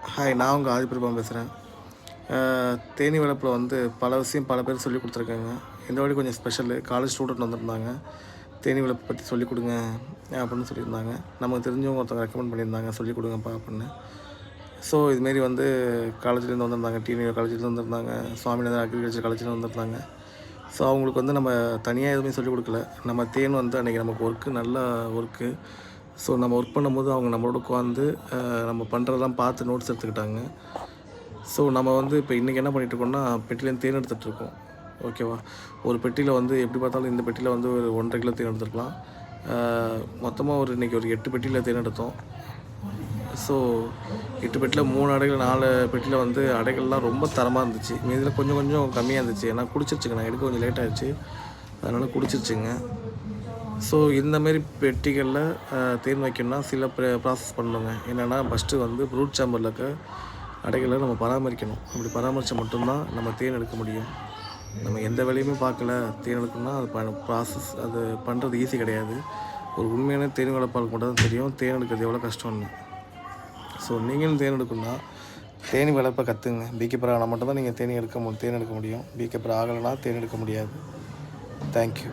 Hi, நான் உங்கள் ஆதிபிரபா பேசுகிறேன். தேனி வளர்ப்பில் வந்து பல விஷயம் பல பேர் சொல்லிக் கொடுத்துருக்காங்க. இந்த வாட்டி கொஞ்சம் ஸ்பெஷலு. காலேஜ் ஸ்டூடெண்ட் வந்திருந்தாங்க. தேனி வளர்ப்பு பற்றி சொல்லிக் கொடுங்க அப்படின்னு சொல்லியிருந்தாங்க. நமக்கு தெரிஞ்சவங்க ஒருத்தவங்க ரெக்கமெண்ட் பண்ணியிருந்தாங்க, சொல்லிக் கொடுங்கப்பா அப்படின்னு. ஸோ இதுமாரி வந்து காலேஜ்லேருந்து வந்திருந்தாங்க, டிஎன்யூ காலேஜ்லேருந்து வந்திருந்தாங்க, சுவாமிநாதன் அக்ரிகல்ச்சர் காலேஜ்லேருந்து வந்திருந்தாங்க. ஸோ அவங்களுக்கு வந்து நம்ம தனியாக எதுவுமே சொல்லிக் கொடுக்கல. நம்ம தேன் வந்து அன்றைக்கி நமக்கு ஒர்க்கு நல்ல ஒர்க்கு. ஸோ நம்ம ஒர்க் பண்ணும்போது அவங்க நம்மளோட உட்காந்து நம்ம பண்ணுறதெல்லாம் பார்த்து நோட்ஸ் எடுத்துக்கிட்டாங்க. ஸோ நம்ம வந்து இப்போ இன்றைக்கி என்ன பண்ணிகிட்ருக்கோம்னா, பெட்டிலேருந்து தேன் எடுத்துகிட்ருக்கோம். ஓகேவா? ஒரு பெட்டியில் வந்து எப்படி பார்த்தாலும் இந்த பெட்டியில் வந்து ஒரு 1.5 கிலோ தேன் எடுத்துருக்கலாம். மொத்தமாக இன்றைக்கி ஒரு 8 பெட்டியில் தேன் எடுத்தோம். ஸோ 8 பெட்டியில் 3 அடைகள் 4 பெட்டியில் வந்து அடைகள்லாம் ரொம்ப தரமாக இருந்துச்சு. மீதியில் கொஞ்சம் கொஞ்சம் கம்மியாக இருந்துச்சு. ஏன்னா குடிச்சிருச்சுங்க, நான் எடுக்க கொஞ்சம் லேட் ஆகிடுச்சு, அதனால் குடிச்சிருச்சுங்க. ஸோ இந்தமாரி பெட்டிகளில் தேன் வைக்கணும்னா சில ப்ராசஸ் பண்ணணுங்க. என்னென்னா ஃபஸ்ட்டு வந்து ப்ரூட் சேம்பரில் இருக்க அடைகளை நம்ம பராமரிக்கணும். அப்படி பராமரித்தா மட்டும்தான் நம்ம தேன் எடுக்க முடியும். நம்ம எந்த வேலையுமே பார்க்கல, தேன் எடுக்கணும்னா அது ப்ராசஸ் அது பண்ணுறது ஈஸி கிடையாது. ஒரு உண்மையான தேன் வளர்ப்பாளுக்கு மட்டும் தான் தெரியும் தேன் எடுக்கிறது எவ்வளோ கஷ்டம்னு. ஸோ நீங்களும் தேன் எடுக்கணும்னா தேனி வளர்ப்பை கற்றுங்க. பீக்கீப்பர் ஆனால் மட்டும்தான் நீங்கள் தேன் எடுக்க முடியும். பீக்கீப்பர் ஆகலைன்னா தேன் எடுக்க முடியாது. தேங்க்யூ.